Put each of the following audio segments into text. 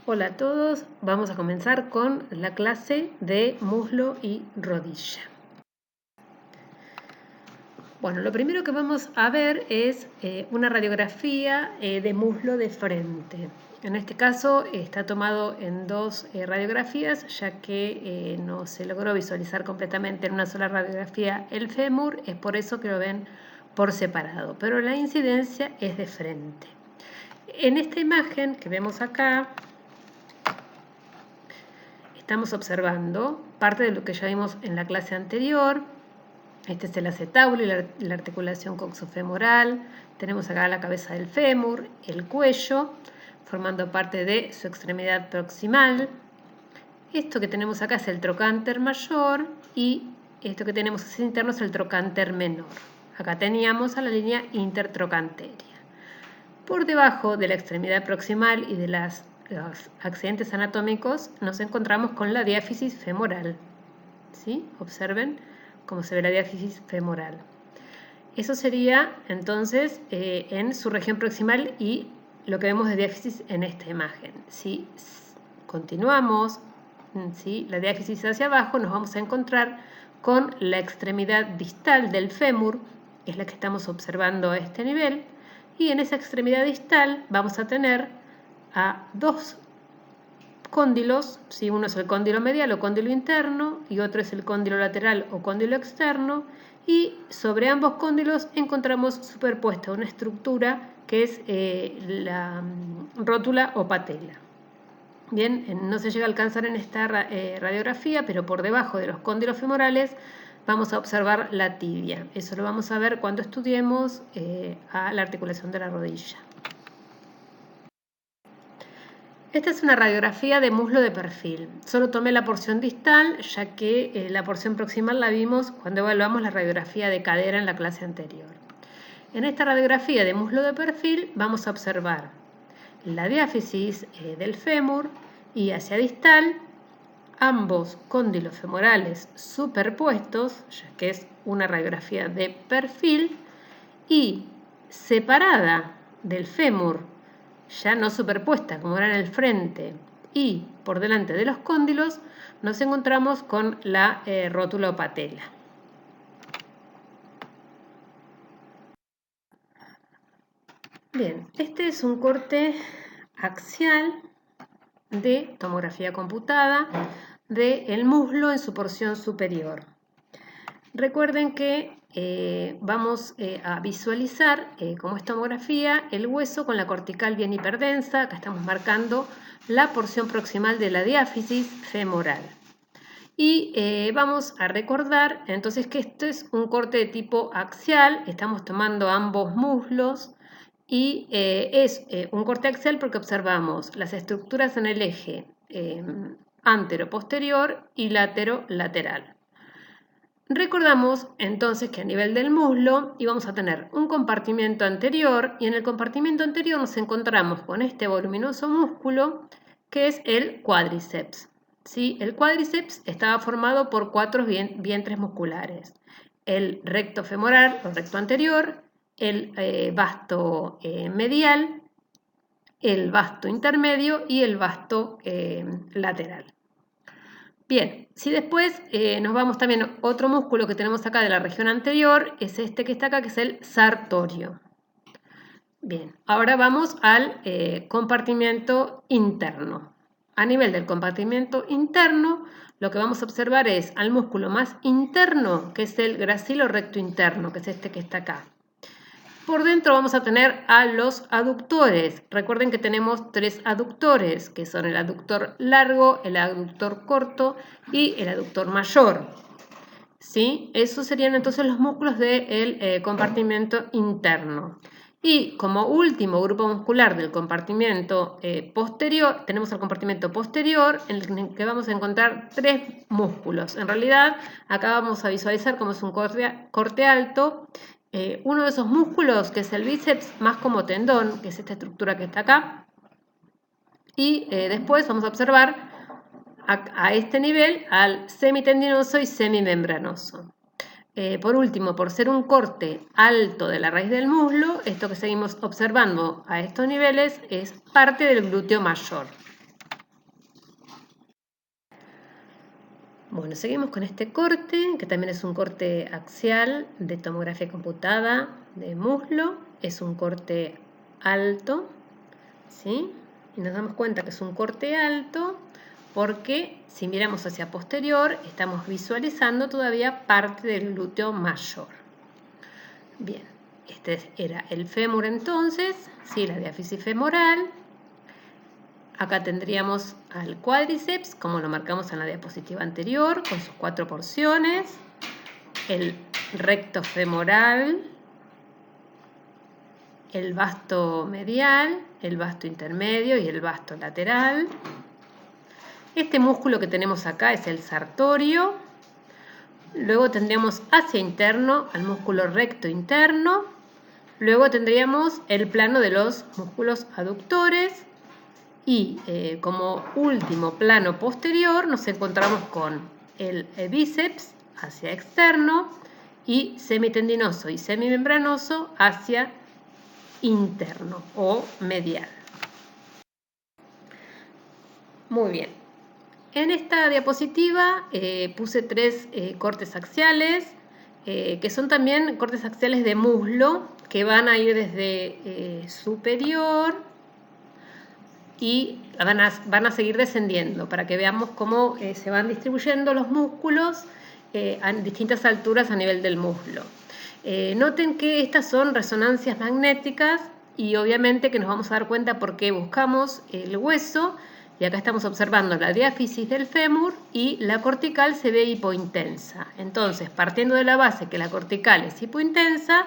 Hola a todos, vamos a comenzar con la clase de muslo y rodilla. Bueno, lo primero que vamos a ver es una radiografía de muslo de frente. En este caso está tomado en dos radiografías, ya que no se logró visualizar completamente en una sola radiografía el fémur, es por eso que lo ven por separado, pero la incidencia es de frente. En esta imagen que vemos acá, estamos observando parte de lo que ya vimos en la clase anterior. Este es el acetábulo y la articulación coxofemoral. Tenemos acá la cabeza del fémur, el cuello, formando parte de su extremidad proximal. Esto que tenemos acá es el trocánter mayor y esto que tenemos hacia interno es el trocánter menor. Acá teníamos a la línea intertrocanteria. Por debajo de la extremidad proximal y de los accidentes anatómicos nos encontramos con la diáfisis femoral. ¿Sí? Observen cómo se ve la diáfisis femoral. Eso sería entonces en su región proximal y lo que vemos de diáfisis en esta imagen. Si continuamos la diáfisis hacia abajo, nos vamos a encontrar con la extremidad distal del fémur, que es la que estamos observando a este nivel, y en esa extremidad distal vamos a tener a dos cóndilos, ¿sí? Uno es el cóndilo medial o cóndilo interno y otro es el cóndilo lateral o cóndilo externo, y sobre ambos cóndilos encontramos superpuesta una estructura que es la rótula o patela. Bien, no se llega a alcanzar en esta radiografía, pero por debajo de los cóndilos femorales vamos a observar la tibia. Eso lo vamos a ver cuando estudiemos a la articulación de la rodilla. Esta es una radiografía de muslo de perfil. Solo tomé la porción distal, ya que la porción proximal la vimos cuando evaluamos la radiografía de cadera en la clase anterior. En esta radiografía de muslo de perfil vamos a observar la diáfisis del fémur y hacia distal ambos cóndilos femorales superpuestos, ya que es una radiografía de perfil, y separada del fémur, ya no superpuesta como era en el frente, y por delante de los cóndilos nos encontramos con la rótula o patela. Bien, este es un corte axial de tomografía computada del muslo en su porción superior. Recuerden que vamos a visualizar, como es tomografía, el hueso con la cortical bien hiperdensa. Acá estamos marcando la porción proximal de la diáfisis femoral. Y vamos a recordar entonces que esto es un corte de tipo axial. Estamos tomando ambos muslos y es un corte axial porque observamos las estructuras en el eje antero-posterior y látero-lateral. Recordamos entonces que a nivel del muslo íbamos a tener un compartimiento anterior y en el compartimiento anterior nos encontramos con este voluminoso músculo que es el cuádriceps. ¿Sí? El cuádriceps estaba formado por 4 vientres musculares: el recto femoral o recto anterior, el vasto medial, el vasto intermedio y el vasto lateral. Bien, si después nos vamos también a otro músculo que tenemos acá de la región anterior, es este que está acá, que es el sartorio. Bien, ahora vamos al compartimento interno. A nivel del compartimento interno, lo que vamos a observar es al músculo más interno, que es el gracilo recto interno, que es este que está acá. Por dentro vamos a tener a los aductores. Recuerden que tenemos 3 aductores, que son el aductor largo, el aductor corto y el aductor mayor. ¿Sí? Esos serían entonces los músculos del compartimento interno. Y como último grupo muscular del compartimento posterior, tenemos el compartimento posterior, en el que vamos a encontrar 3 músculos. En realidad, acá vamos a visualizar cómo es un corte alto. Uno de esos músculos, que es el bíceps, más como tendón, que es esta estructura que está acá. Y después vamos a observar a este nivel al semitendinoso y semimembranoso. Por último, por ser un corte alto de la raíz del muslo, esto que seguimos observando a estos niveles es parte del glúteo mayor. Bueno, seguimos con este corte, que también es un corte axial de tomografía computada de muslo. Es un corte alto, ¿sí? Y nos damos cuenta que es un corte alto porque si miramos hacia posterior, estamos visualizando todavía parte del glúteo mayor. Bien, este era el fémur entonces, ¿sí? La diáfisis femoral. Acá tendríamos al cuádriceps, como lo marcamos en la diapositiva anterior, con sus 4 porciones. El recto femoral, el vasto medial, el vasto intermedio y el vasto lateral. Este músculo que tenemos acá es el sartorio. Luego tendríamos hacia interno al músculo recto interno. Luego tendríamos el plano de los músculos aductores. Y como último plano posterior nos encontramos con el bíceps hacia externo y semitendinoso y semimembranoso hacia interno o medial. Muy bien. En esta diapositiva puse 3 cortes axiales, que son también cortes axiales de muslo, que van a ir desde superior y van a seguir descendiendo para que veamos cómo se van distribuyendo los músculos a distintas alturas a nivel del muslo. Noten que estas son resonancias magnéticas y obviamente que nos vamos a dar cuenta por qué buscamos el hueso. Y acá estamos observando la diáfisis del fémur y la cortical se ve hipointensa. Entonces, partiendo de la base que la cortical es hipointensa,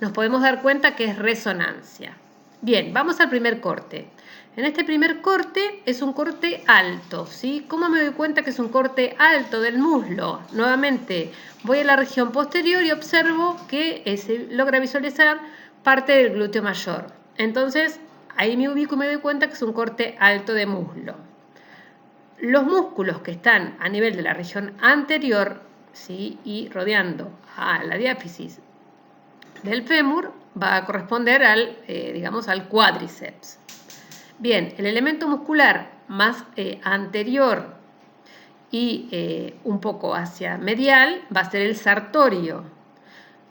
nos podemos dar cuenta que es resonancia. Bien, vamos al primer corte. En este primer corte es un corte alto, ¿sí? ¿Cómo me doy cuenta que es un corte alto del muslo? Nuevamente voy a la región posterior y observo que se logra visualizar parte del glúteo mayor. Entonces, ahí me ubico y me doy cuenta que es un corte alto de muslo. Los músculos que están a nivel de la región anterior, ¿sí? Y rodeando a la diáfisis del fémur va a corresponder al, al cuádriceps. Bien, el elemento muscular más anterior y un poco hacia medial va a ser el sartorio.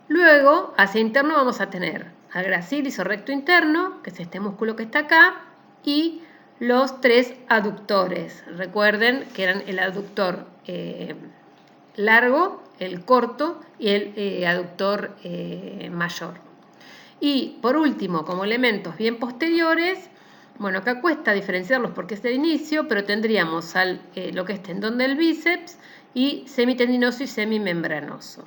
Luego, hacia interno vamos a tener al gracilis o recto interno, que es este músculo que está acá, y los 3 aductores. Recuerden que eran el aductor largo, el corto y el aductor mayor. Y por último, como elementos bien posteriores, bueno, acá cuesta diferenciarlos porque es el inicio, pero tendríamos lo que es tendón del bíceps y semitendinoso y semimembranoso.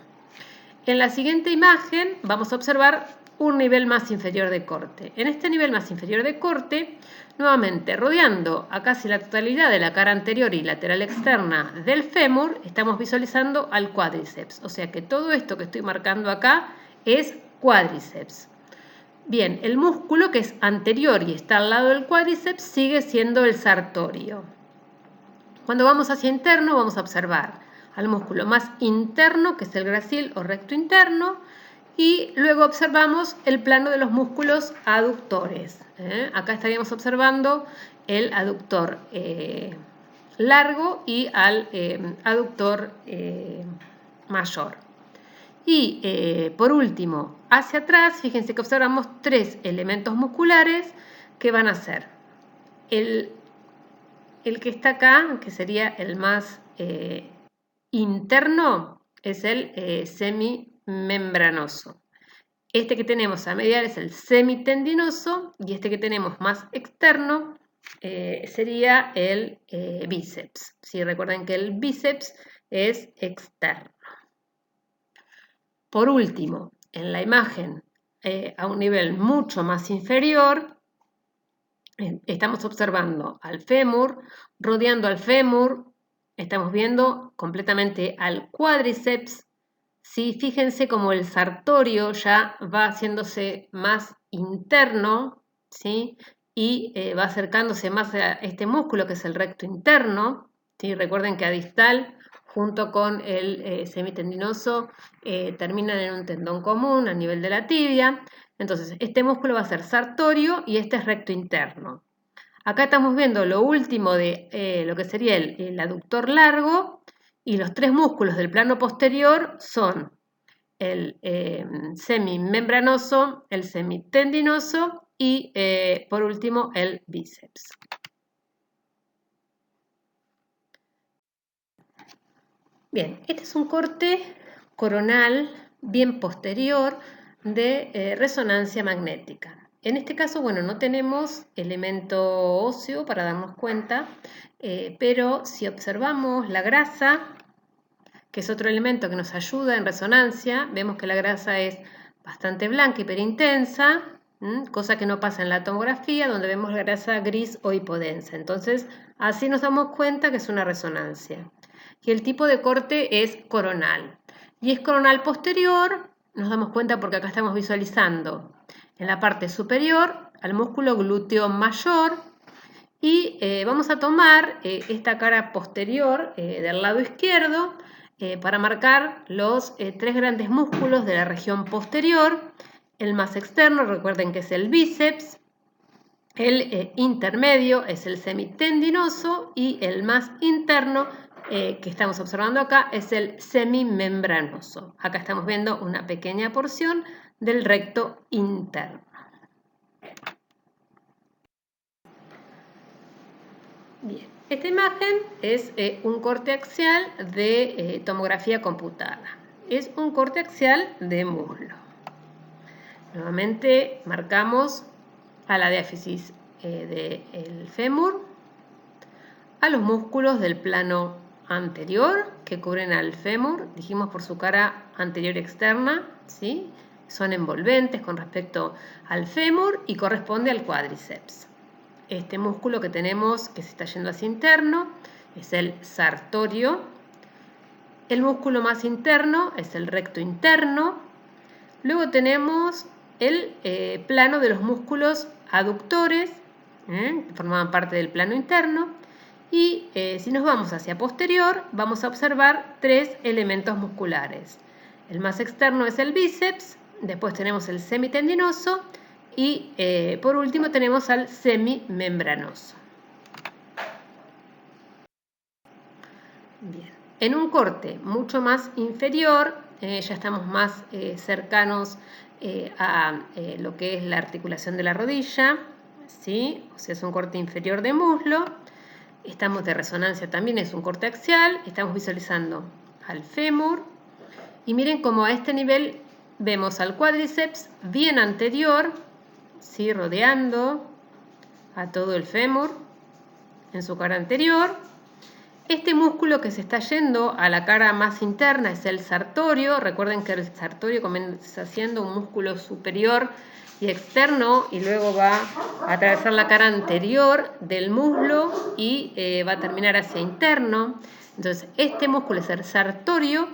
En la siguiente imagen vamos a observar un nivel más inferior de corte. En este nivel más inferior de corte, nuevamente rodeando a casi la totalidad de la cara anterior y lateral externa del fémur, estamos visualizando al cuádriceps. O sea que todo esto que estoy marcando acá es cuádriceps. Bien, el músculo que es anterior y está al lado del cuádriceps sigue siendo el sartorio. Cuando vamos hacia interno vamos a observar al músculo más interno, que es el gracil o recto interno, y luego observamos el plano de los músculos aductores. Acá estaríamos observando el aductor largo y al aductor mayor. Y por último, hacia atrás, fíjense que observamos 3 elementos musculares que van a ser el que está acá, que sería el más interno, es el semimembranoso. Este que tenemos a medial es el semitendinoso y este que tenemos más externo sería el bíceps. ¿Sí? Recuerden que el bíceps es externo. Por último, en la imagen a un nivel mucho más inferior, estamos observando al fémur, rodeando al fémur, estamos viendo completamente al cuádriceps. ¿Sí? Fíjense como el sartorio ya va haciéndose más interno, ¿sí? Y va acercándose más a este músculo que es el recto interno. ¿Sí? Recuerden que a distal, junto con el semitendinoso, terminan en un tendón común a nivel de la tibia. Entonces, este músculo va a ser sartorio y este es recto interno. Acá estamos viendo lo último de lo que sería el aductor largo Y los 3 músculos del plano posterior son el semimembranoso, el semitendinoso y por último el bíceps. Bien, este es un corte coronal bien posterior de resonancia magnética. En este caso, bueno, no tenemos elemento óseo para darnos cuenta, pero si observamos la grasa, que es otro elemento que nos ayuda en resonancia, vemos que la grasa es bastante blanca, hiperintensa, cosa que no pasa en la tomografía, donde vemos la grasa gris o hipodensa. Entonces, así nos damos cuenta que es una resonancia. Y el tipo de corte es coronal. Y es coronal posterior, nos damos cuenta porque acá estamos visualizando en la parte superior al músculo glúteo mayor. Y vamos a tomar esta cara posterior del lado izquierdo para marcar los 3 grandes músculos de la región posterior. El más externo, recuerden que es el bíceps. El intermedio es el semitendinoso y el más interno que estamos observando acá es el semimembranoso. Acá estamos viendo una pequeña porción del recto interno. Bien, esta imagen es un corte axial de tomografía computada. Es un corte axial de muslo. Nuevamente marcamos a la diáfisis del fémur, a los músculos del plano anterior que cubren al fémur, dijimos por su cara anterior externa, ¿sí? Son envolventes con respecto al fémur y corresponde al cuádriceps. Este músculo que tenemos que se está yendo hacia interno es el sartorio. El músculo más interno es el recto interno. Luego tenemos el plano de los músculos aductores, que formaban parte del plano interno. Y si nos vamos hacia posterior, vamos a observar 3 elementos musculares. El más externo es el bíceps, después tenemos el semitendinoso y por último tenemos al semimembranoso. Bien. En un corte mucho más inferior, ya estamos más cercanos a lo que es la articulación de la rodilla, ¿sí? O sea, es un corte inferior de muslo. Estamos de resonancia también, es un corte axial. Estamos visualizando al fémur. Y miren cómo a este nivel vemos al cuádriceps bien anterior, ¿sí? Rodeando a todo el fémur en su cara anterior. Este músculo que se está yendo a la cara más interna es el sartorio. Recuerden que el sartorio comienza siendo un músculo superior y externo y luego va a atravesar la cara anterior del muslo y va a terminar hacia interno. Entonces, este músculo es el sartorio.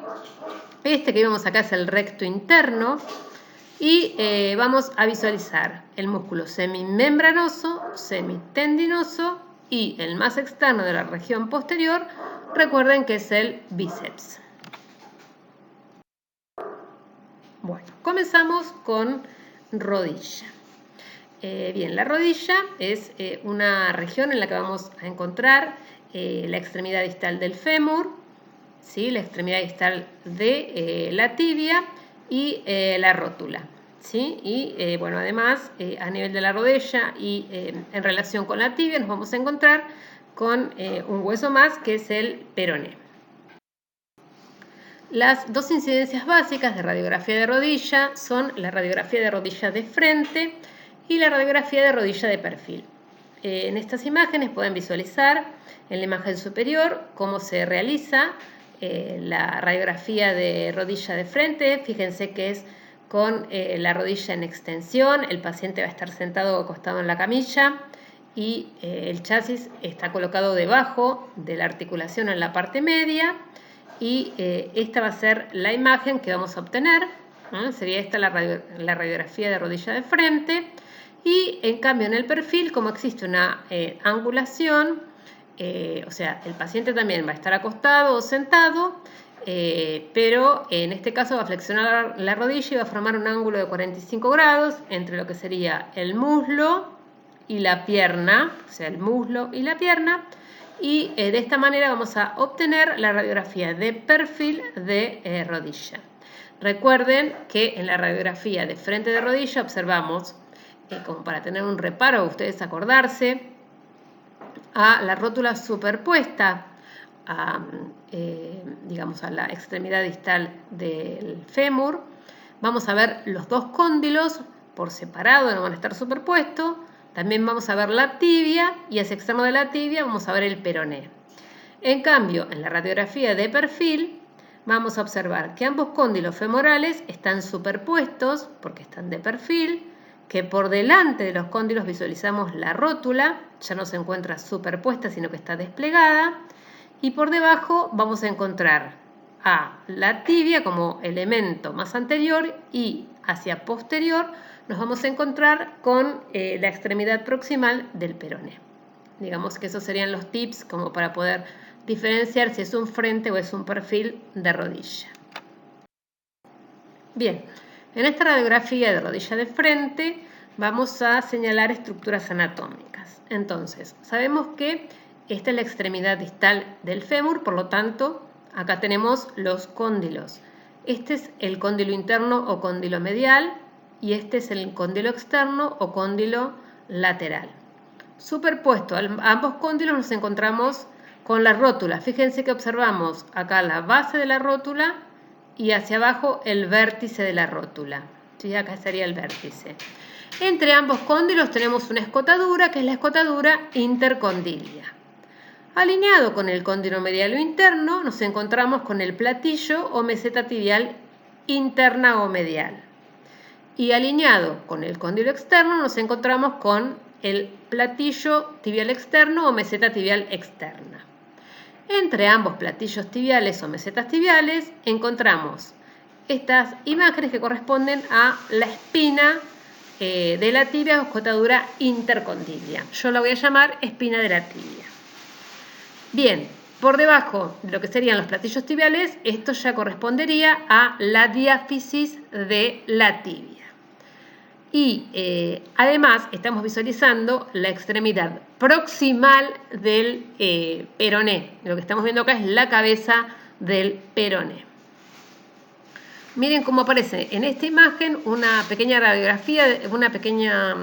Este que vemos acá es el recto interno. Y vamos a visualizar el músculo semimembranoso, semitendinoso y el más externo de la región posterior, recuerden que es el bíceps. Bueno, comenzamos con rodilla. Bien, la rodilla es una región en la que vamos a encontrar la extremidad distal del fémur, ¿sí? La extremidad distal de la tibia y la rótula. ¿Sí? Y bueno, además a nivel de la rodilla y en relación con la tibia nos vamos a encontrar con un hueso más que es el peroné. Las 2 incidencias básicas de radiografía de rodilla son la radiografía de rodilla de frente y la radiografía de rodilla de perfil. En estas imágenes pueden visualizar en la imagen superior cómo se realiza la radiografía de rodilla de frente. Fíjense que es con la rodilla en extensión, el paciente va a estar sentado o acostado en la camilla y el chasis está colocado debajo de la articulación en la parte media y esta va a ser la imagen que vamos a obtener, sería esta la radiografía de rodilla de frente y en cambio en el perfil, como existe una angulación, o sea, el paciente también va a estar acostado o sentado, pero en este caso va a flexionar la rodilla y va a formar un ángulo de 45 grados entre lo que sería el muslo y la pierna, o sea, el muslo y la pierna, y de esta manera vamos a obtener la radiografía de perfil de rodilla. Recuerden que en la radiografía de frente de rodilla observamos, como para tener un reparo, ustedes acordarse, a la rótula superpuesta digamos, a la extremidad distal del fémur. Vamos a ver los dos cóndilos por separado, no van a estar superpuestos. También vamos a ver la tibia y hacia extremo de la tibia vamos a ver el peroné. En cambio, en la radiografía de perfil vamos a observar que ambos cóndilos femorales están superpuestos porque están de perfil, que por delante de los cóndilos visualizamos la rótula, ya no se encuentra superpuesta sino que está desplegada, y por debajo vamos a encontrar a la tibia como elemento más anterior y hacia posterior nos vamos a encontrar con la extremidad proximal del peroné. Digamos que esos serían los tips como para poder diferenciar si es un frente o es un perfil de rodilla. Bien, en esta radiografía de rodilla de frente vamos a señalar estructuras anatómicas. Entonces, sabemos que esta es la extremidad distal del fémur, por lo tanto, acá tenemos los cóndilos. Este es el cóndilo interno o cóndilo medial y este es el cóndilo externo o cóndilo lateral. Superpuesto a ambos cóndilos nos encontramos con la rótula. Fíjense que observamos acá la base de la rótula y hacia abajo el vértice de la rótula. ¿Sí? Acá sería el vértice. Entre ambos cóndilos tenemos una escotadura, que es la escotadura intercondilia. Alineado con el cóndilo medial o interno, nos encontramos con el platillo o meseta tibial interna o medial. Y alineado con el cóndilo externo, nos encontramos con el platillo tibial externo o meseta tibial externa. Entre ambos platillos tibiales o mesetas tibiales encontramos estas imágenes que corresponden a la espina de la tibia o escotadura intercondilia. Yo la voy a llamar espina de la tibia. Bien, por debajo de lo que serían los platillos tibiales, esto ya correspondería a la diáfisis de la tibia. Y además estamos visualizando la extremidad proximal del peroné. Lo que estamos viendo acá es la cabeza del peroné. Miren cómo aparece en esta imagen una pequeña radiografía, una pequeña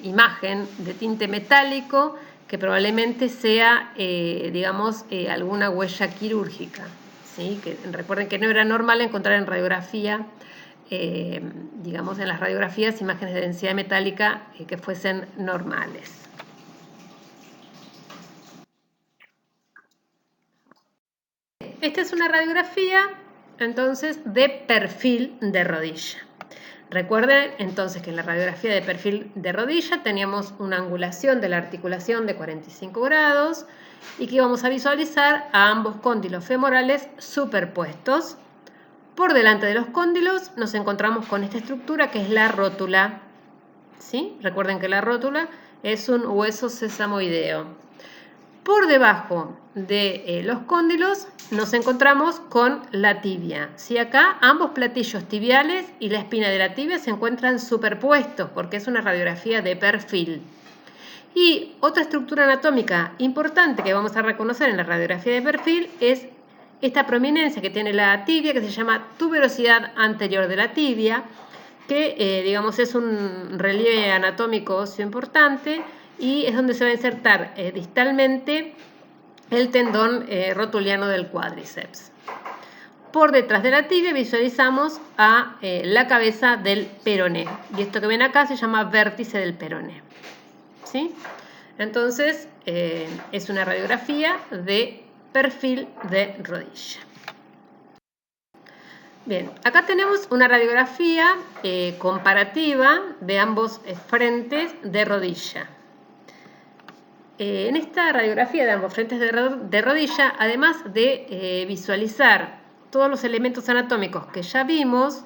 imagen de tinte metálico que probablemente sea, digamos, alguna huella quirúrgica. ¿Sí? Que recuerden que no era normal encontrar en radiografía, digamos, en las radiografías, imágenes de densidad metálica que fuesen normales. Esta es una radiografía, entonces, de perfil de rodilla. Recuerden, entonces, que en la radiografía de perfil de rodilla teníamos una angulación de la articulación de 45 grados y que íbamos a visualizar a ambos cóndilos femorales superpuestos. Por delante de los cóndilos nos encontramos con esta estructura que es la rótula. ¿Sí? Recuerden que la rótula es un hueso sesamoideo. Por debajo de los cóndilos nos encontramos con la tibia. ¿Sí? Acá ambos platillos tibiales y la espina de la tibia se encuentran superpuestos porque es una radiografía de perfil. Y otra estructura anatómica importante que vamos a reconocer en la radiografía de perfil es esta prominencia que tiene la tibia, que se llama tuberosidad anterior de la tibia, que digamos es un relieve anatómico óseo importante y es donde se va a insertar distalmente el tendón rotuliano del cuádriceps. Por detrás de la tibia visualizamos a la cabeza del peroné y esto que ven acá se llama vértice del peroné. ¿Sí? Entonces es una radiografía de perfil de rodilla. Bien, acá tenemos una radiografía comparativa de ambos frentes de rodilla. En esta radiografía de ambos frentes de rodilla, además de visualizar todos los elementos anatómicos que ya vimos,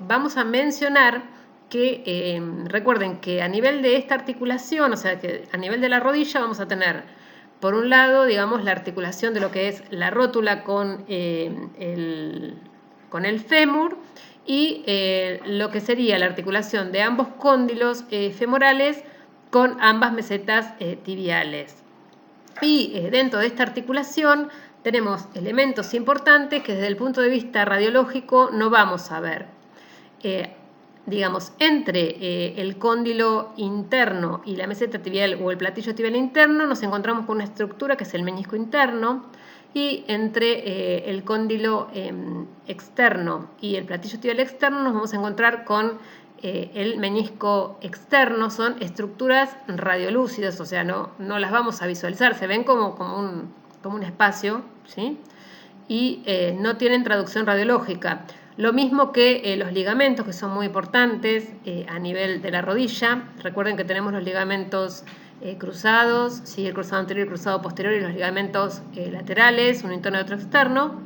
vamos a mencionar que recuerden que a nivel de esta articulación, o sea que a nivel de la rodilla vamos a tener por un lado, digamos, la articulación de lo que es la rótula con el fémur y lo que sería la articulación de ambos cóndilos femorales con ambas mesetas tibiales. Y dentro de esta articulación tenemos elementos importantes que desde el punto de vista radiológico no vamos a ver. Digamos, entre el cóndilo interno y la meseta tibial o el platillo tibial interno nos encontramos con una estructura que es el menisco interno, y entre el cóndilo externo y el platillo tibial externo nos vamos a encontrar con el menisco externo. Son estructuras radiolúcidas, o sea, no las vamos a visualizar, se ven como un espacio, ¿sí? Y no tienen traducción radiológica. Lo mismo que los ligamentos, que son muy importantes a nivel de la rodilla. Recuerden que tenemos los ligamentos cruzados, ¿sí? El cruzado anterior y el cruzado posterior, y los ligamentos laterales, uno interno y otro externo.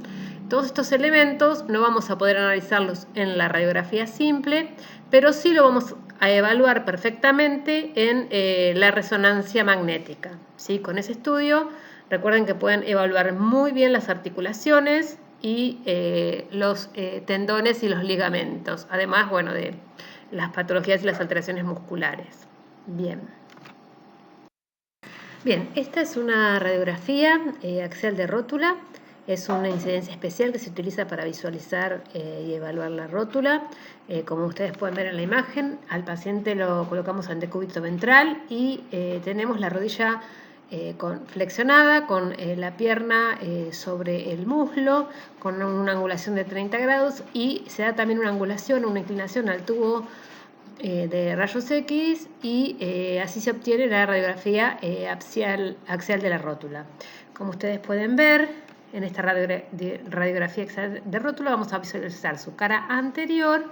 Todos estos elementos no vamos a poder analizarlos en la radiografía simple, pero sí lo vamos a evaluar perfectamente en la resonancia magnética, ¿sí? Con ese estudio, recuerden que pueden evaluar muy bien las articulaciones y los tendones y los ligamentos, además, bueno, de las patologías y las alteraciones musculares. Bien, esta es una radiografía axial de rótula. Es una incidencia especial que se utiliza para visualizar y evaluar la rótula. Como ustedes pueden ver en la imagen, al paciente lo colocamos en decúbito ventral y tenemos la rodilla flexionada, con la pierna sobre el muslo, con una angulación de 30 grados, y se da también una angulación, una inclinación al tubo de rayos X, y así se obtiene la radiografía axial de la rótula. Como ustedes pueden ver, en esta radiografía axial de rótula vamos a visualizar su cara anterior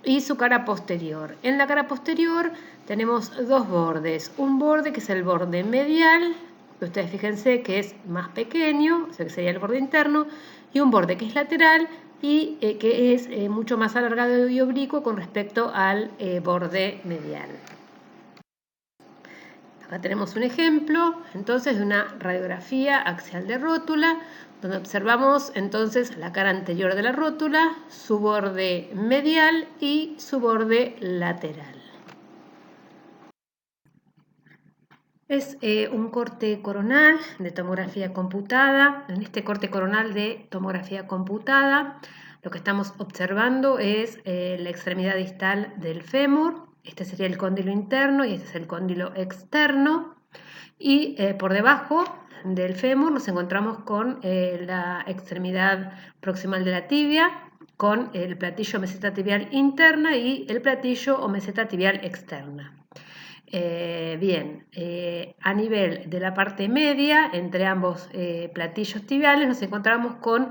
y su cara posterior. En la cara posterior tenemos dos bordes. Un borde que es el borde medial, que ustedes fíjense que es más pequeño, o sea que sería el borde interno, y un borde que es lateral y que es mucho más alargado y oblicuo con respecto al borde medial. Acá tenemos un ejemplo entonces de una radiografía axial de rótula, donde observamos entonces la cara anterior de la rótula, su borde medial y su borde lateral. Es un corte coronal de tomografía computada. En este corte coronal de tomografía computada, lo que estamos observando es la extremidad distal del fémur. Este sería el cóndilo interno y este es el cóndilo externo. Y por debajo del fémur nos encontramos con la extremidad proximal de la tibia, con el platillo meseta tibial interna y el platillo o meseta tibial externa. A nivel de la parte media, entre ambos platillos tibiales, nos encontramos con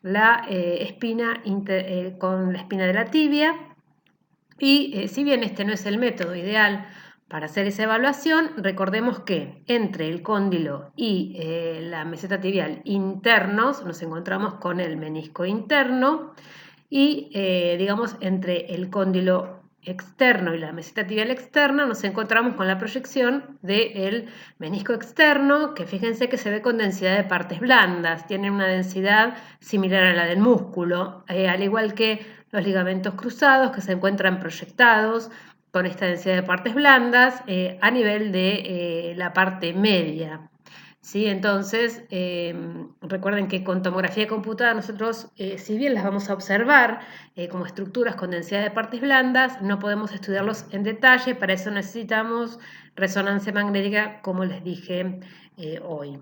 la espina de la tibia, y si bien este no es el método ideal para hacer esa evaluación, recordemos que entre el cóndilo y la meseta tibial internos nos encontramos con el menisco interno, y digamos entre el cóndilo externo y la meseta tibial externa nos encontramos con la proyección del menisco externo, que fíjense que se ve con densidad de partes blandas, tiene una densidad similar a la del músculo, al igual que los ligamentos cruzados, que se encuentran proyectados con esta densidad de partes blandas a nivel de la parte media. ¿Sí? Entonces, recuerden que con tomografía computada nosotros, si bien las vamos a observar como estructuras con densidad de partes blandas, no podemos estudiarlos en detalle. Para eso necesitamos resonancia magnética, como les dije hoy.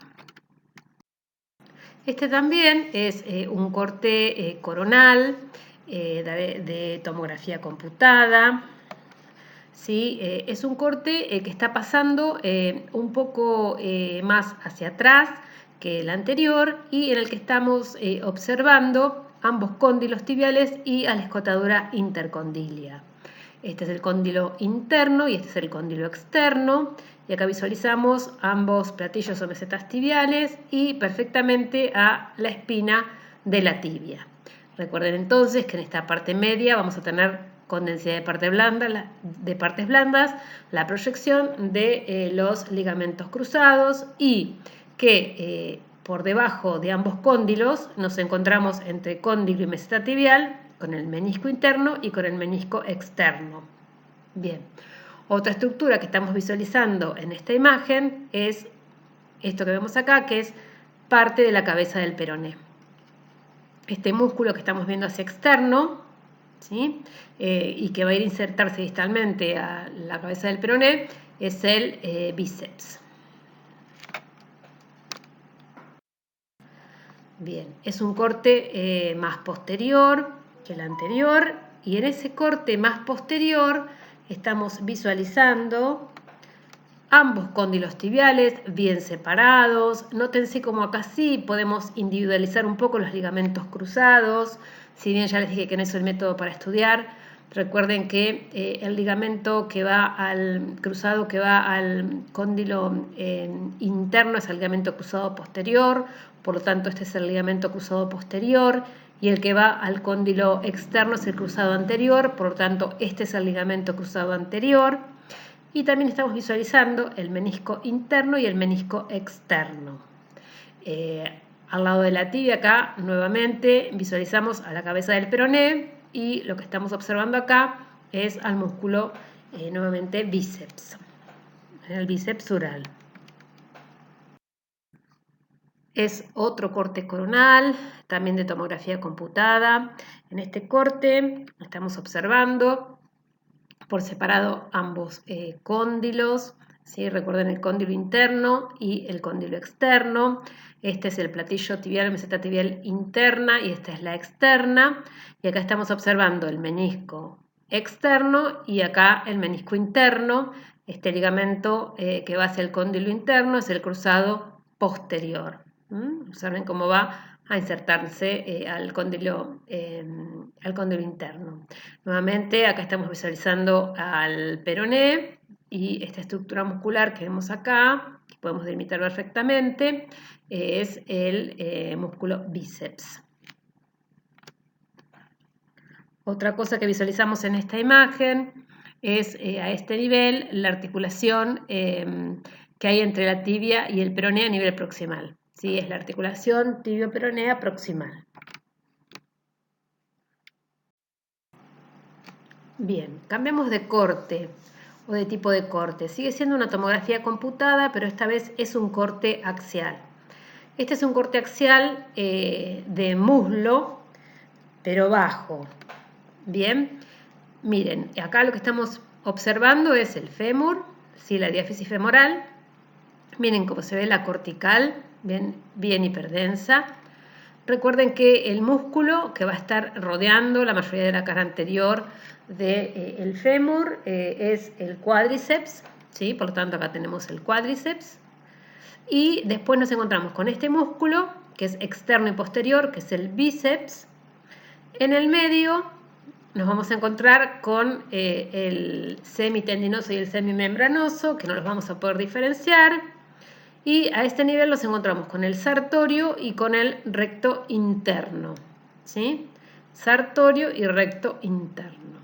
Este también es un corte coronal de tomografía computada. ¿Sí? Es un corte que está pasando un poco más hacia atrás que el anterior, y en el que estamos observando ambos cóndilos tibiales y a la escotadura intercondilia. Este es el cóndilo interno y este es el cóndilo externo, y acá visualizamos ambos platillos o mesetas tibiales y perfectamente a la espina de la tibia. Recuerden entonces que en esta parte media vamos a tener con densidad de partes blandas la proyección de los ligamentos cruzados, y que por debajo de ambos cóndilos nos encontramos entre cóndilo y meseta tibial con el menisco interno y con el menisco externo. Bien, otra estructura que estamos visualizando en esta imagen es esto que vemos acá, que es parte de la cabeza del peroné. Este músculo que estamos viendo hacia externo, ¿sí? Y que va a ir a insertarse distalmente a la cabeza del peroné, es el bíceps. Bien, es un corte más posterior que el anterior, y en ese corte más posterior estamos visualizando ambos cóndilos tibiales bien separados. Nótense como acá sí podemos individualizar un poco los ligamentos cruzados, si bien ya les dije que no es el método para estudiar. Recuerden que el ligamento que va al cruzado, que va al cóndilo interno, es el ligamento cruzado posterior, por lo tanto este es el ligamento cruzado posterior, y el que va al cóndilo externo es el cruzado anterior, por lo tanto este es el ligamento cruzado anterior. Y también estamos visualizando el menisco interno y el menisco externo. Al lado de la tibia acá nuevamente visualizamos a la cabeza del peroné, y lo que estamos observando acá es al músculo nuevamente bíceps, el bíceps sural. Es otro corte coronal, también de tomografía computada. En este corte estamos observando por separado ambos cóndilos, ¿sí? Recuerden el cóndilo interno y el cóndilo externo. Este es el platillo tibial, meseta tibial interna, y esta es la externa. Y acá estamos observando el menisco externo y acá el menisco interno. Este ligamento que va hacia el cóndilo interno es el cruzado posterior. Observen cómo va a insertarse al cóndilo interno. Nuevamente acá estamos visualizando al peroné y esta estructura muscular que vemos acá, que podemos delimitar perfectamente, es el músculo bíceps. Otra cosa que visualizamos en esta imagen es a este nivel la articulación que hay entre la tibia y el peroné a nivel proximal. ¿Sí? Es la articulación tibio-peronea proximal. Bien, cambiamos de corte o de tipo de corte. Sigue siendo una tomografía computada, pero esta vez es un corte axial. Este es un corte axial de muslo, pero bajo. Bien, miren, acá lo que estamos observando es el fémur, ¿sí? La diáfisis femoral. Miren cómo se ve la cortical, bien hiperdensa. Recuerden que el músculo que va a estar rodeando la mayoría de la cara anterior del fémur es el cuádriceps, ¿sí? Por lo tanto acá tenemos el cuádriceps. Y después nos encontramos con este músculo que es externo y posterior, que es el bíceps. En el medio nos vamos a encontrar con el semitendinoso y el semimembranoso, que no los vamos a poder diferenciar. Y a este nivel nos encontramos con el sartorio y con el recto interno, ¿sí? Sartorio y recto interno.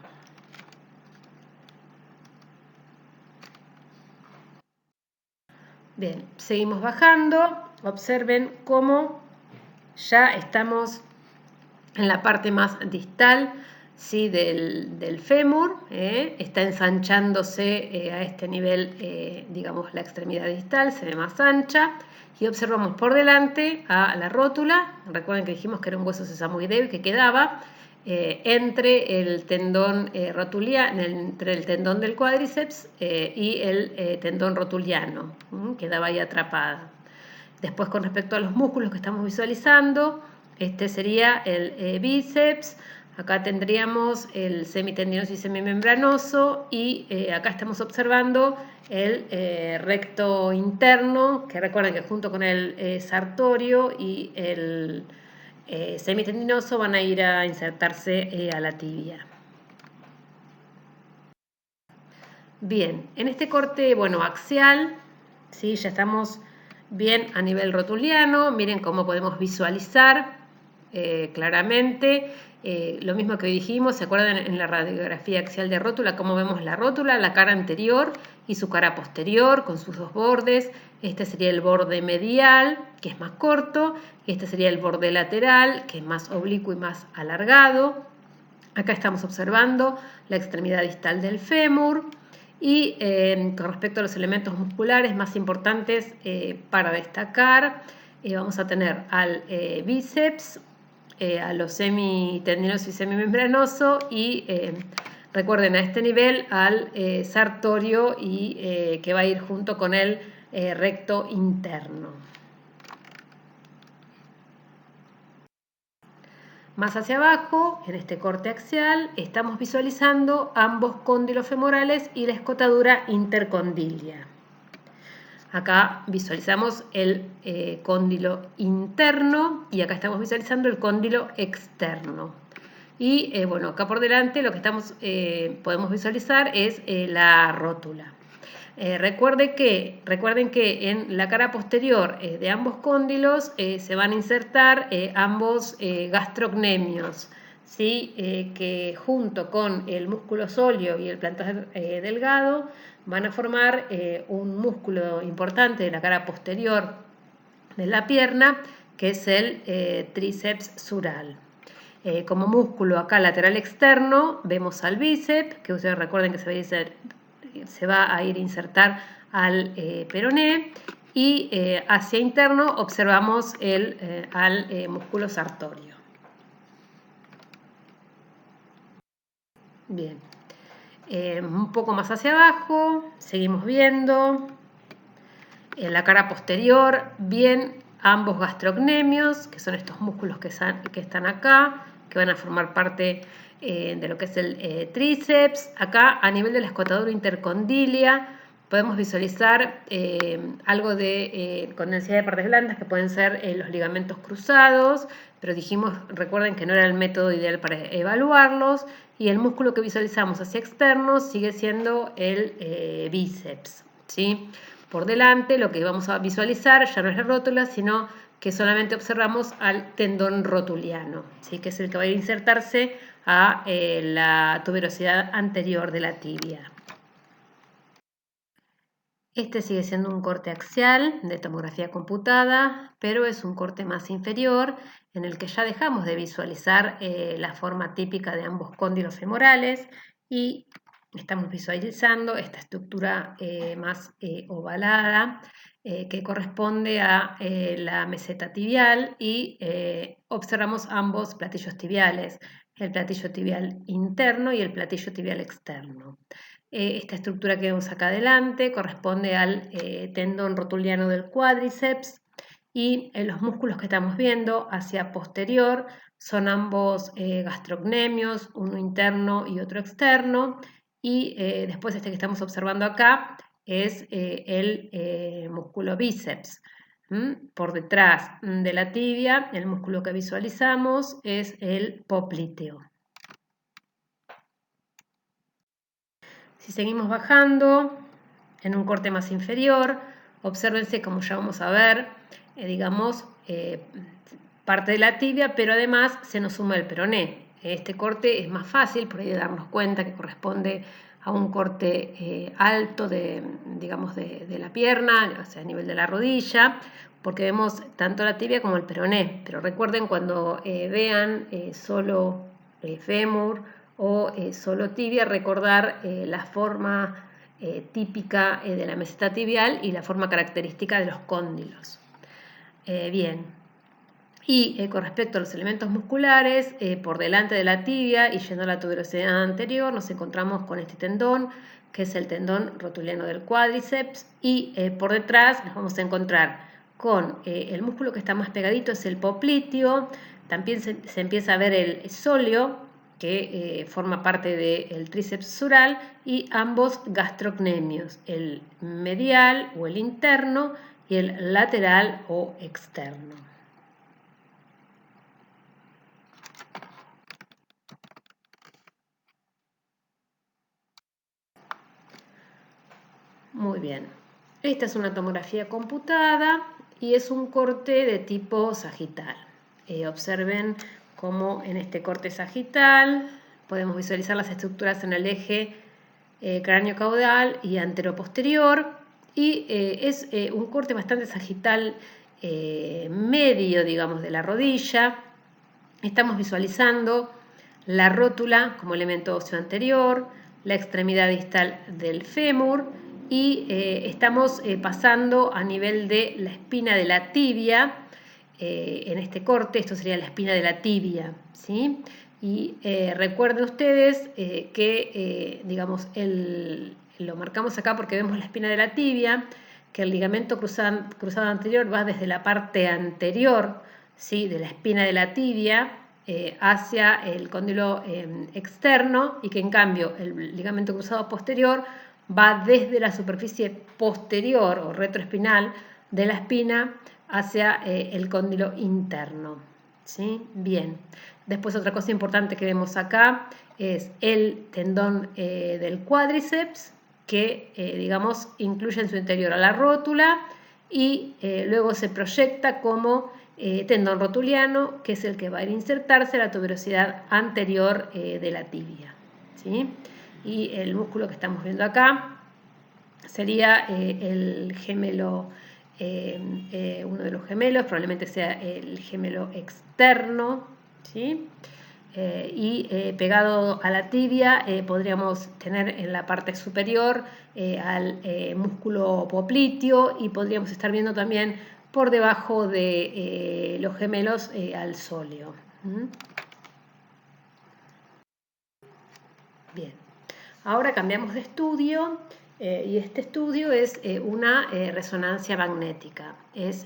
Bien, seguimos bajando. Observen cómo ya estamos en la parte más distal, ¿sí? del fémur. Está ensanchándose a este nivel, digamos, la extremidad distal, se ve más ancha. Y observamos por delante a la rótula. Recuerden que dijimos que era un hueso sesamoideo que quedaba entre el tendón rotuliano, entre el tendón del cuádriceps y el tendón rotuliano. Quedaba ahí atrapada. Después, con respecto a los músculos que estamos visualizando, este sería el bíceps. Acá tendríamos el semitendinoso y semimembranoso, y acá estamos observando el recto interno, que recuerden que junto con el sartorio y el semitendinoso van a ir a insertarse a la tibia. Bien, en este corte, bueno, axial, ¿sí? Ya estamos bien a nivel rotuliano. Miren cómo podemos visualizar claramente lo mismo que dijimos. ¿Se acuerdan en la radiografía axial de rótula cómo vemos la rótula, la cara anterior y su cara posterior con sus dos bordes? Este sería el borde medial, que es más corto, y este sería el borde lateral, que es más oblicuo y más alargado. Acá estamos observando la extremidad distal del fémur. Y con respecto a los elementos musculares más importantes para destacar, vamos a tener al bíceps, a los semitendinoso y semimembranoso y recuerden a este nivel al sartorio y que va a ir junto con el recto interno. Más hacia abajo, en este corte axial, estamos visualizando ambos cóndilos femorales y la escotadura intercondilia. Acá visualizamos el cóndilo interno y acá estamos visualizando el cóndilo externo. Y bueno, acá por delante lo que podemos visualizar es la rótula. Recuerden que en la cara posterior de ambos cóndilos se van a insertar ambos gastrocnemios, ¿sí? Que junto con el músculo sóleo y el plantar delgado van a formar un músculo importante de la cara posterior de la pierna, que es el tríceps sural. Como músculo acá lateral externo vemos al bíceps, que ustedes recuerden que se va a ir a insertar al peroné, y hacia interno observamos al músculo sartorio. Bien, un poco más hacia abajo seguimos viendo en la cara posterior bien ambos gastrocnemios, que son estos músculos que están acá, que van a formar parte de lo que es el tríceps. Acá a nivel de la escotadura intercondilia podemos visualizar algo de condensidad de partes blandas, que pueden ser los ligamentos cruzados, pero recuerden que no era el método ideal para evaluarlos, y el músculo que visualizamos hacia externo sigue siendo el bíceps, ¿sí? Por delante lo que vamos a visualizar ya no es la rótula, sino que solamente observamos al tendón rotuliano, ¿sí? Que es el que va a insertarse a la tuberosidad anterior de la tibia. Este sigue siendo un corte axial de tomografía computada, pero es un corte más inferior en el que ya dejamos de visualizar la forma típica de ambos cóndilos femorales y estamos visualizando esta estructura más ovalada que corresponde a la meseta tibial, y observamos ambos platillos tibiales, el platillo tibial interno y el platillo tibial externo. Esta estructura que vemos acá adelante corresponde al tendón rotuliano del cuádriceps, y los músculos que estamos viendo hacia posterior son ambos gastrocnemios, uno interno y otro externo, y después este que estamos observando acá es el músculo bíceps. Por detrás de la tibia, el músculo que visualizamos es el popliteo. Si seguimos bajando en un corte más inferior, obsérvense, como ya vamos a ver, parte de la tibia, pero además se nos suma el peroné. Este corte es más fácil, por ahí de darnos cuenta que corresponde a un corte alto de la pierna, o sea, a nivel de la rodilla, porque vemos tanto la tibia como el peroné. Pero recuerden, cuando vean solo fémur o solo tibia, recordar la forma típica de la meseta tibial y la forma característica de los cóndilos. Bien, y con respecto a los elementos musculares, por delante de la tibia y yendo a la tuberosidad anterior, nos encontramos con este tendón, que es el tendón rotuliano del cuádriceps, y por detrás nos vamos a encontrar con el músculo que está más pegadito, es el popliteo. También se empieza a ver el sóleo, que forma parte del tríceps sural, y ambos gastrocnemios, el medial o el interno y el lateral o externo. Muy bien, esta es una tomografía computada y es un corte de tipo sagital. Observen cómo en este corte sagital podemos visualizar las estructuras en el eje cráneo-caudal y antero-posterior, y es un corte bastante sagital medio, digamos, de la rodilla. Estamos visualizando la rótula como elemento óseo anterior, la extremidad distal del fémur y estamos pasando a nivel de la espina de la tibia. En este corte, esto sería la espina de la tibia, ¿sí? Y recuerden ustedes que, digamos, lo marcamos acá porque vemos la espina de la tibia, que el ligamento cruzado anterior va desde la parte anterior, ¿sí?, de la espina de la tibia hacia el cóndilo externo, y que en cambio el ligamento cruzado posterior va desde la superficie posterior o retroespinal de la espina hacia el cóndilo interno, ¿sí? Bien. Después otra cosa importante que vemos acá es el tendón del cuádriceps, que digamos incluye en su interior a la rótula y luego se proyecta como tendón rotuliano, que es el que va a insertarse a la tuberosidad anterior de la tibia, ¿sí? Y el músculo que estamos viendo acá sería el gemelo, uno de los gemelos, probablemente sea el gemelo externo, ¿sí? Y pegado a la tibia podríamos tener en la parte superior al músculo popliteo, y podríamos estar viendo también por debajo de los gemelos al sóleo. Bien, ahora cambiamos de estudio y este estudio es una resonancia magnética, es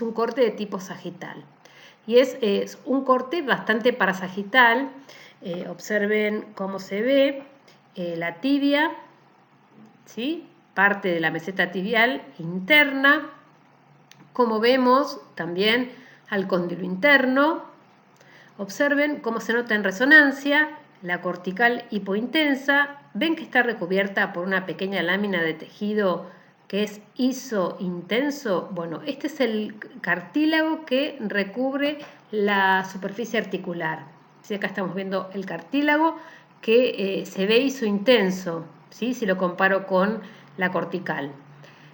un corte de tipo sagital. Y es un corte bastante parasagital. Observen cómo se ve la tibia, ¿sí?, parte de la meseta tibial interna. Como vemos también al cóndilo interno. Observen cómo se nota en resonancia la cortical hipointensa. Ven que está recubierta por una pequeña lámina de tejido que es isointenso. Bueno, este es el cartílago que recubre la superficie articular. ¿Sí? Acá estamos viendo el cartílago que se ve isointenso, ¿sí?, si lo comparo con la cortical.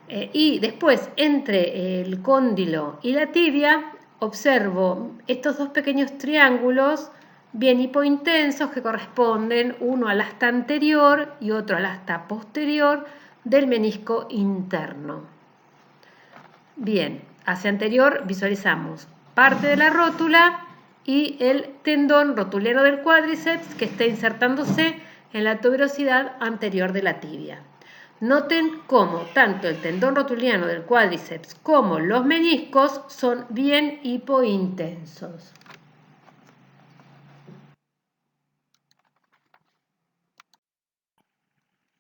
Y después, entre el cóndilo y la tibia, observo estos dos pequeños triángulos bien hipointensos que corresponden uno al asta anterior y otro al asta posterior del menisco interno. Bien, hacia anterior visualizamos parte de la rótula y el tendón rotuliano del cuádriceps que está insertándose en la tuberosidad anterior de la tibia. Noten cómo tanto el tendón rotuliano del cuádriceps como los meniscos son bien hipointensos.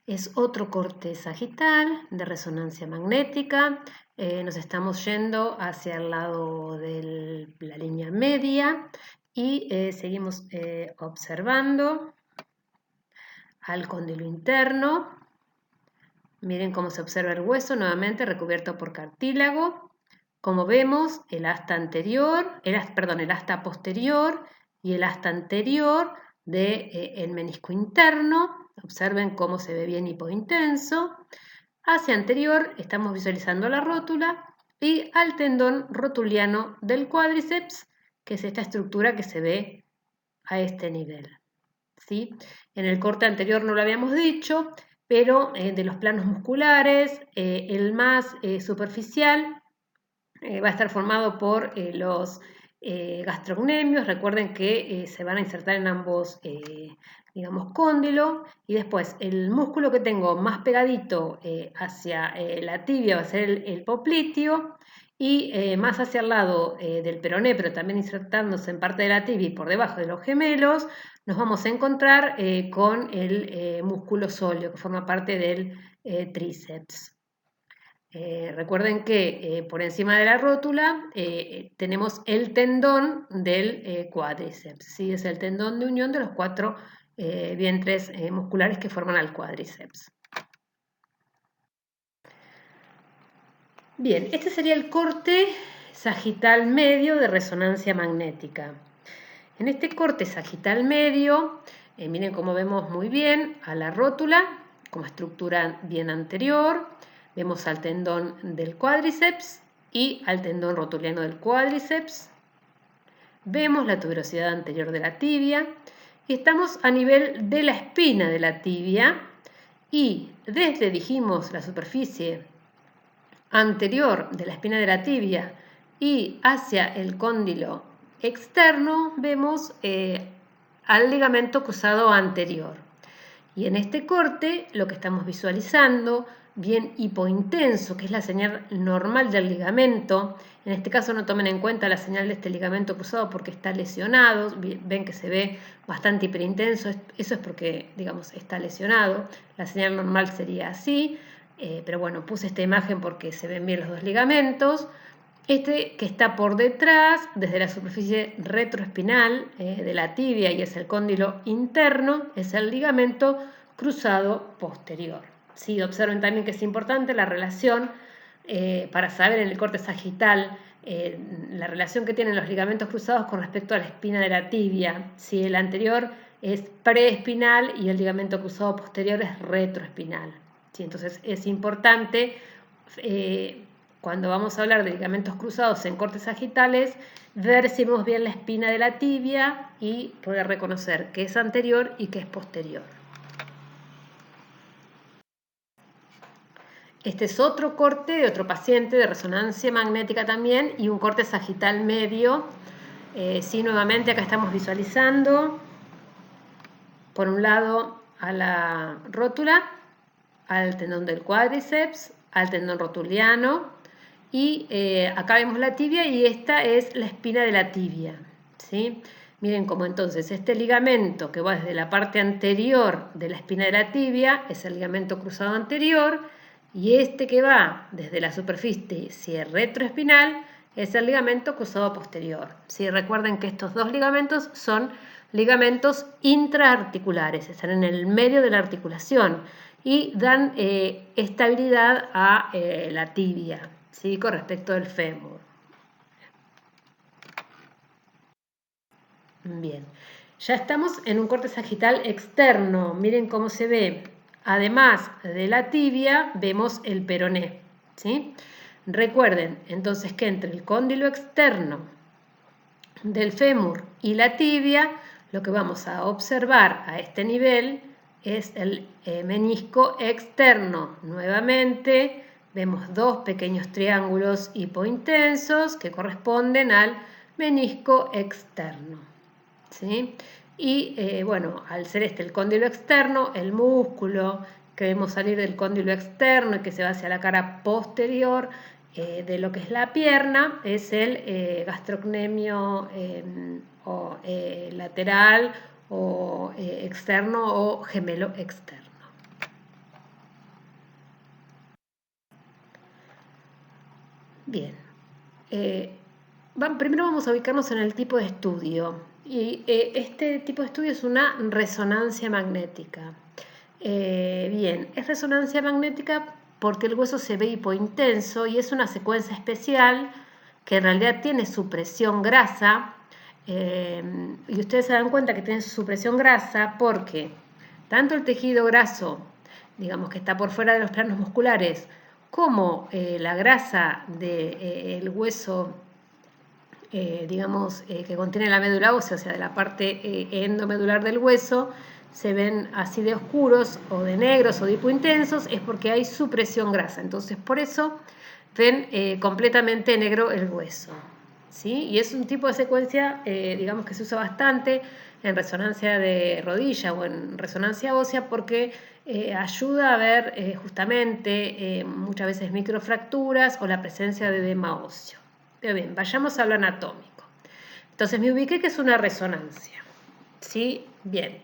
Es otro corte sagital de resonancia magnética. Nos estamos yendo hacia el lado de la línea media y seguimos observando al cóndilo interno. Miren cómo se observa el hueso nuevamente recubierto por cartílago. Como vemos, el asta posterior y el asta anterior del menisco interno. Observen cómo se ve bien hipointenso. Hacia anterior estamos visualizando la rótula y al tendón rotuliano del cuádriceps, que es esta estructura que se ve a este nivel, ¿sí? En el corte anterior no lo habíamos dicho, pero de los planos musculares, el más superficial va a estar formado por los gastrocnemios. Recuerden que se van a insertar en ambos, digamos, cóndilo, y después el músculo que tengo más pegadito hacia la tibia va a ser el popliteo, y más hacia el lado del peroné, pero también insertándose en parte de la tibia y por debajo de los gemelos, nos vamos a encontrar con el músculo sóleo, que forma parte del tríceps. Recuerden que por encima de la rótula tenemos el tendón del cuádriceps, ¿sí? Es el tendón de unión de los cuatro vientres musculares que forman al cuádriceps. Bien, este sería el corte sagital medio de resonancia magnética. En este corte sagital medio, miren cómo vemos muy bien a la rótula como estructura bien anterior. Vemos al tendón del cuádriceps y al tendón rotuliano del cuádriceps. Vemos la tuberosidad anterior de la tibia y estamos a nivel de la espina de la tibia y desde, dijimos, la superficie anterior de la espina de la tibia y hacia el cóndilo externo vemos al ligamento cruzado anterior. Y en este corte lo que estamos visualizando, bien hipointenso, que es la señal normal del ligamento, en este caso no tomen en cuenta la señal de este ligamento cruzado porque está lesionado, ven que se ve bastante hiperintenso, eso es porque, digamos, está lesionado, la señal normal sería así, pero bueno, puse esta imagen porque se ven bien los dos ligamentos. Este que está por detrás, desde la superficie retroespinal de la tibia y es el cóndilo interno, es el ligamento cruzado posterior. Sí, observen también que es importante la relación para saber en el corte sagital la relación que tienen los ligamentos cruzados con respecto a la espina de la tibia. Si el anterior es preespinal y el ligamento cruzado posterior es retroespinal. ¿Sí? Entonces es importante cuando vamos a hablar de ligamentos cruzados en cortes sagitales, ver si vemos bien la espina de la tibia y poder reconocer que es anterior y que es posterior. Este es otro corte de otro paciente de resonancia magnética también y un corte sagital medio. Sí, nuevamente acá estamos visualizando por un lado a la rótula, al tendón del cuádriceps, al tendón rotuliano y acá vemos la tibia y esta es la espina de la tibia, ¿sí? Miren cómo entonces este ligamento que va desde la parte anterior de la espina de la tibia es el ligamento cruzado anterior y este que va desde la superficie retroespinal es el ligamento cruzado posterior. ¿Sí? Recuerden que estos dos ligamentos son ligamentos intraarticulares, están en el medio de la articulación y dan estabilidad a la tibia, ¿sí? Con respecto del fémur. Bien, ya estamos en un corte sagital externo, miren cómo se ve. Además de la tibia, vemos el peroné, ¿sí? Recuerden entonces que entre el cóndilo externo del fémur y la tibia, lo que vamos a observar a este nivel es el menisco externo. Nuevamente vemos dos pequeños triángulos hipointensos que corresponden al menisco externo, ¿sí? Y bueno, al ser este el cóndilo externo, el músculo que vemos salir del cóndilo externo y que se va hacia la cara posterior de lo que es la pierna, es el gastrocnemio lateral o externo o gemelo externo. Bien, primero vamos a ubicarnos en el tipo de estudio. Y este tipo de estudio es una resonancia magnética. Bien, es resonancia magnética porque el hueso se ve hipointenso y es una secuencia especial que en realidad tiene supresión grasa. Y ustedes se dan cuenta que tiene supresión grasa porque tanto el tejido graso, digamos que está por fuera de los planos musculares, como la grasa del hueso, digamos, que contiene la médula ósea, o sea, de la parte endomedular del hueso, se ven así de oscuros o de negros o de hipointensos, es porque hay supresión grasa. Entonces, por eso ven completamente negro el hueso, ¿sí? Y es un tipo de secuencia, digamos, que se usa bastante en resonancia de rodilla o en resonancia ósea porque ayuda a ver justamente muchas veces microfracturas o la presencia de edema óseo. Pero bien, vayamos a lo anatómico. Entonces me ubiqué que es una resonancia, ¿sí? Bien.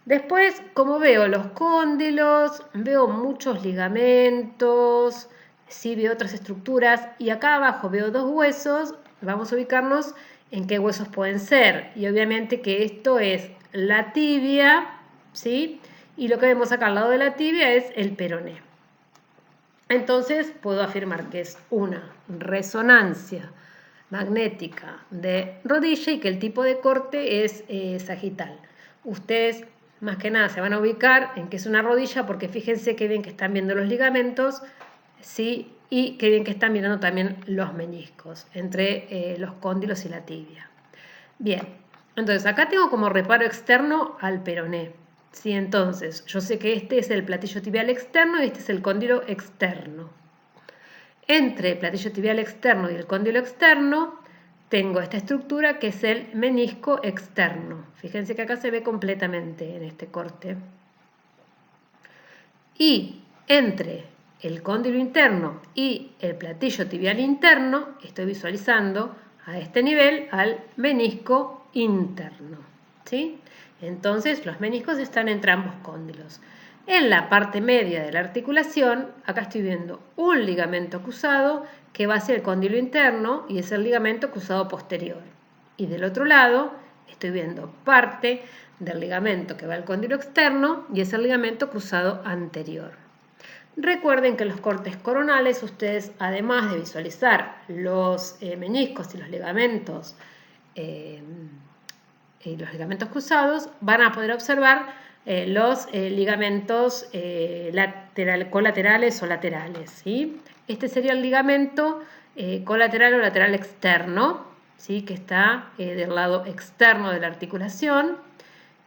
Después, como veo los cóndilos, veo muchos ligamentos, sí veo otras estructuras y acá abajo veo dos huesos, vamos a ubicarnos en qué huesos pueden ser. Y obviamente que esto es la tibia, ¿sí? Y lo que vemos acá al lado de la tibia es el peroné. Entonces puedo afirmar que es una resonancia magnética de rodilla y que el tipo de corte es sagital. Ustedes más que nada se van a ubicar en que es una rodilla porque fíjense qué bien que están viendo los ligamentos, ¿sí? Y qué bien que están mirando también los meniscos entre los cóndilos y la tibia. Bien, Entonces, acá tengo como reparo externo al peroné. ¿Sí? Entonces, yo sé que este es el platillo tibial externo y este es el cóndilo externo. Entre el platillo tibial externo y el cóndilo externo tengo esta estructura que es el menisco externo. Fíjense que acá se ve completamente en este corte. Y entre el cóndilo interno y el platillo tibial interno estoy visualizando a este nivel al menisco interno. ¿Sí? Entonces los meniscos están entre ambos cóndilos. En la parte media de la articulación, acá estoy viendo un ligamento cruzado que va hacia el cóndilo interno y es el ligamento cruzado posterior. Y del otro lado estoy viendo parte del ligamento que va al cóndilo externo y es el ligamento cruzado anterior. Recuerden que en los cortes coronales ustedes, además de visualizar los meniscos y los ligamentos cruzados, van a poder observar los ligamentos colaterales o laterales. ¿Sí? Este sería el ligamento colateral o lateral externo, ¿sí? Que está del lado externo de la articulación,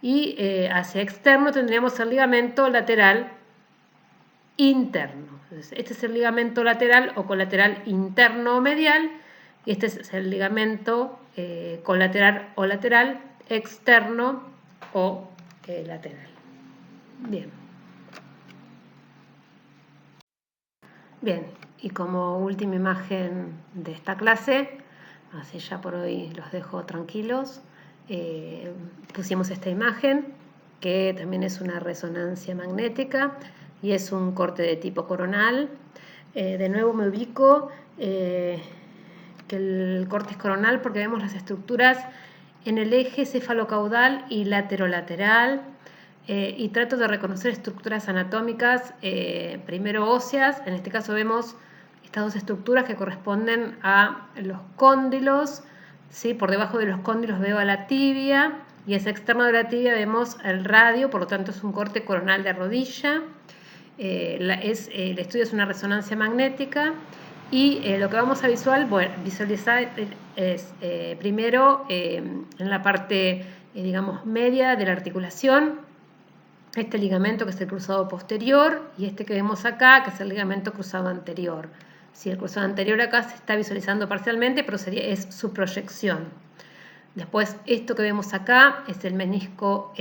y hacia externo tendríamos el ligamento lateral interno. Entonces, este es el ligamento lateral o colateral interno o medial, y este es el ligamento colateral o lateral externo o lateral. Bien. Bien, y como última imagen de esta clase, así ya por hoy los dejo tranquilos, pusimos esta imagen que también es una resonancia magnética y es un corte de tipo coronal. De nuevo me ubico que el corte es coronal porque vemos las estructuras en el eje cefalocaudal y laterolateral. Y trato de reconocer estructuras anatómicas, primero óseas. En este caso vemos estas dos estructuras que corresponden a los cóndilos, ¿sí? Por debajo de los cóndilos veo a la tibia y hacia externo de la tibia vemos el radio, por lo tanto es un corte coronal de rodilla. El estudio es una resonancia magnética y lo que vamos a visualizar es primero en la parte digamos media de la articulación este ligamento que es el cruzado posterior y este que vemos acá que es el ligamento cruzado anterior. Si el cruzado anterior acá se está visualizando parcialmente, pero es su proyección. Después esto que vemos acá es el menisco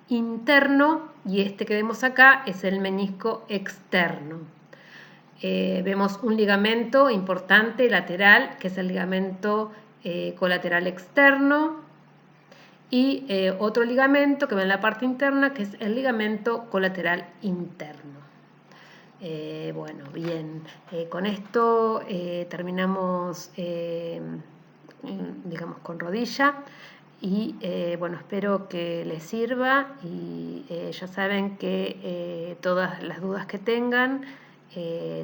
interno y este que vemos acá es el menisco externo. Vemos un ligamento importante lateral que es el ligamento colateral externo y otro ligamento que va en la parte interna que es el ligamento colateral interno. Bueno, bien, con esto terminamos digamos con rodilla y bueno, espero que les sirva y ya saben que todas las dudas que tengan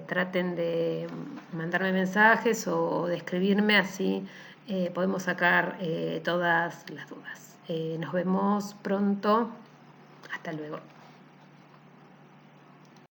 traten de mandarme mensajes o de escribirme, así podemos sacar todas las dudas. Nos vemos pronto. Hasta luego.